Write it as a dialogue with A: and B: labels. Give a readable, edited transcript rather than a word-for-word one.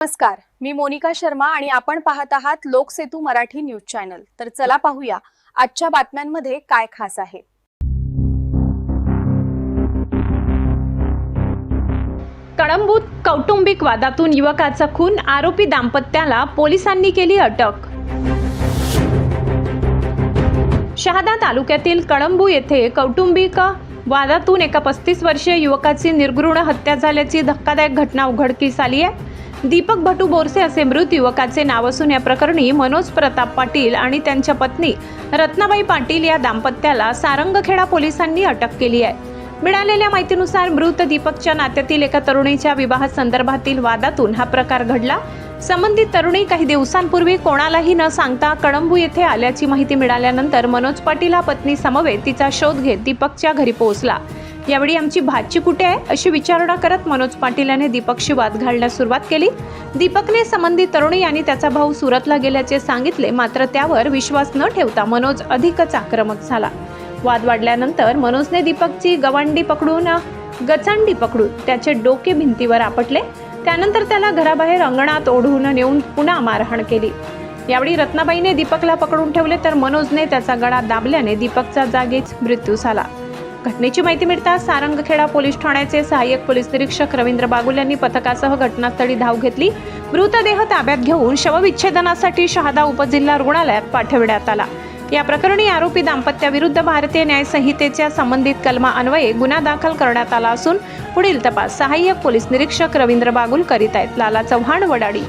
A: नमस्कार, मी मोनिका शर्मा आणि आपण पाहत आहात लोकसेतू मराठी न्यूज चॅनल। तर चला पाहूया आजच्या बातम्यांमध्ये काय खास आहे।
B: कळंबूत कौटुंबिक वादातून युवकाचा खून, आरोपी दाम्पत्याला पोलिसांनी केली अटक। शहादा तालुक्यातील कळंबू येथे कौटुंबिक वादातून एका 35 वर्षीय युवकाची निर्घृण हत्या झाल्याची धक्कादायक घटना उघडकीस आली आहे। दीपक भटू बोरसे असे मृत युवकाचे नाव असून या प्रकरणी मनोज प्रताप पाटील आणि त्यांच्या पत्नी रत्नाबाई पाटील या दाम्पत्याला सारंगखेडा पोलिसांनी अटक केली आहे। मिळालेल्या माहितीनुसार मृत दीपकच्या नात्यातील एका तरुणीच्या विवाह संदर्भातील वादातून हा प्रकार घडला। संबंधित तरुणी काही दिवसांपूर्वी कोणालाही न सांगता कळंबू येथे आल्याची माहिती मिळाल्यानंतर मनोज पाटील हा पत्नी समवेत तिचा शोध घेत दीपकच्या घरी पोहोचला। यावेळी आमची भाची कुठे आहे अशी विचारणा करत मनोज पाटील याने दीपकशी वाद घालण्यास सुरुवात केली। दीपकने संबंधित तरुणी आणि त्याचा भाऊ सुरतला गेल्याचे सांगितले, मात्र त्यावर विश्वास न ठेवता मनोज अधिकच आक्रमक झाला। वाद वाढल्यानंतर मनोजने दीपकची गचंडी पकडून त्याचे डोके भिंतीवर आपटले। त्यानंतर त्याला घराबाहेर अंगणात ओढून नेऊन पुन्हा मारहाण केली। यावेळी रत्नाबाईने दीपकला पकडून ठेवले तर मनोजने त्याचा गळा दाबल्याने दीपकचा जागीच मृत्यू झाला। घटनेची माहिती मिळताच सारंगखेडा पोलीस ठाण्याचे सहाय्यक पोलीस निरीक्षक रवींद्र बागुल यांनी पथकासह घटनास्थळी धाव घेतली। मृतदेह ताब्यात घेऊन शवविच्छेदनासाठी शहादा उपजिल्हा रुग्णालयात पाठवण्यात आला। या प्रकरणी आरोपी दाम्पत्याविरुद्ध भारतीय न्याय संहितेच्या संबंधित कलमा अन्वये गुन्हा दाखल करण्यात आला असून पुढील तपास सहाय्यक पोलीस निरीक्षक रवींद्र बागुल करीत आहेत। लाला चव्हाण, वडाळी।